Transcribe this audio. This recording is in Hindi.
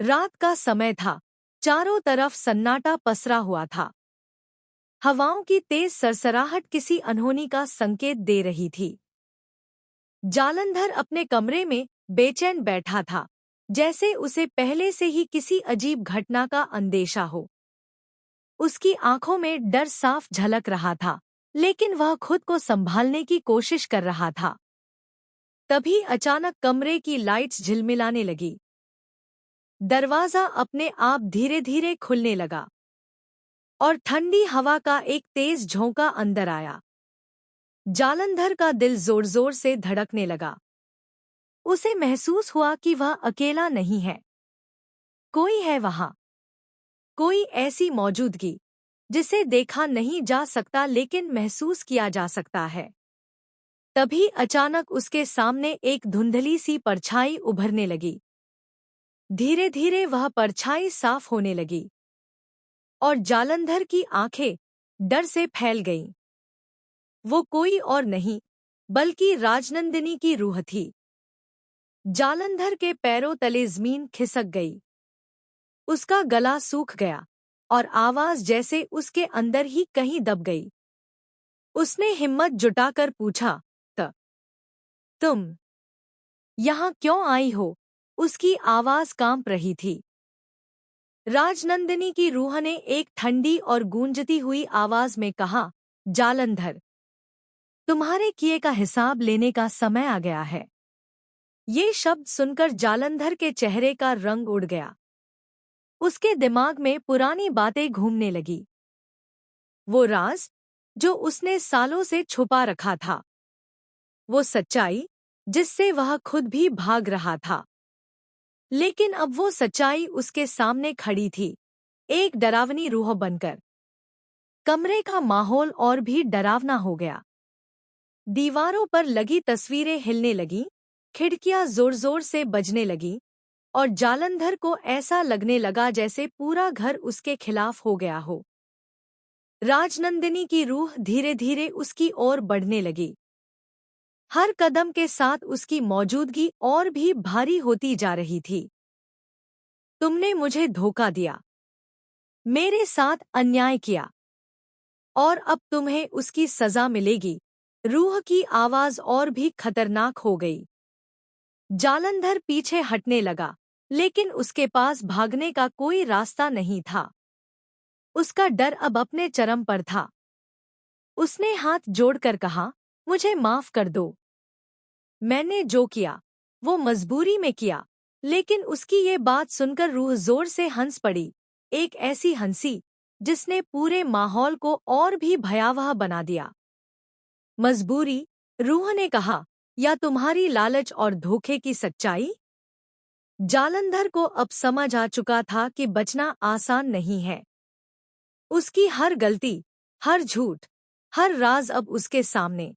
रात का समय था। चारों तरफ सन्नाटा पसरा हुआ था। हवाओं की तेज सरसराहट किसी अनहोनी का संकेत दे रही थी। जालंधर अपने कमरे में बेचैन बैठा था, जैसे उसे पहले से ही किसी अजीब घटना का अंदेशा हो। उसकी आंखों में डर साफ झलक रहा था, लेकिन वह खुद को संभालने की कोशिश कर रहा था। तभी अचानक कमरे की लाइट्स झिलमिलाने लगी। दरवाजा अपने आप धीरे धीरे खुलने लगा और ठंडी हवा का एक तेज झोंका अंदर आया। जालंधर का दिल जोर जोर से धड़कने लगा। उसे महसूस हुआ कि वह अकेला नहीं है। कोई है वहां, कोई ऐसी मौजूदगी जिसे देखा नहीं जा सकता लेकिन महसूस किया जा सकता है। तभी अचानक उसके सामने एक धुंधली सी परछाई उभरने लगी। धीरे धीरे वह परछाई साफ होने लगी और जालंधर की आंखें डर से फैल गईं। वो कोई और नहीं बल्कि राजनंदिनी की रूह थी। जालंधर के पैरों तले जमीन खिसक गई। उसका गला सूख गया और आवाज जैसे उसके अंदर ही कहीं दब गई। उसने हिम्मत जुटाकर पूछा, तुम यहाँ क्यों आई हो? उसकी आवाज कांप रही थी। राजनंदिनी की रूह ने एक ठंडी और गूंजती हुई आवाज में कहा, जालंधर, तुम्हारे किए का हिसाब लेने का समय आ गया है। ये शब्द सुनकर जालंधर के चेहरे का रंग उड़ गया। उसके दिमाग में पुरानी बातें घूमने लगी। वो राज जो उसने सालों से छुपा रखा था, वो सच्चाई जिससे वह खुद भी भाग रहा था। लेकिन अब वो सच्चाई उसके सामने खड़ी थी, एक डरावनी रूह बनकर। कमरे का माहौल और भी डरावना हो गया। दीवारों पर लगी तस्वीरें हिलने लगीं, खिड़कियां जोर जोर से बजने लगीं और जालंधर को ऐसा लगने लगा जैसे पूरा घर उसके खिलाफ हो गया हो। राजनंदिनी की रूह धीरे धीरे उसकी ओर बढ़ने लगी। हर कदम के साथ उसकी मौजूदगी और भी भारी होती जा रही थी। तुमने मुझे धोखा दिया, मेरे साथ अन्याय किया, और अब तुम्हें उसकी सजा मिलेगी। रूह की आवाज और भी खतरनाक हो गई। जालंधर पीछे हटने लगा, लेकिन उसके पास भागने का कोई रास्ता नहीं था। उसका डर अब अपने चरम पर था। उसने हाथ जोड़कर कहा, मुझे माफ कर दो। मैंने जो किया वो मजबूरी में किया। लेकिन उसकी ये बात सुनकर रूह जोर से हंस पड़ी, एक ऐसी हंसी जिसने पूरे माहौल को और भी भयावह बना दिया। मजबूरी? रूह ने कहा, या तुम्हारी लालच और धोखे की सच्चाई? जालंधर को अब समझ आ चुका था कि बचना आसान नहीं है। उसकी हर गलती, हर झूठ, हर राज अब उसके सामने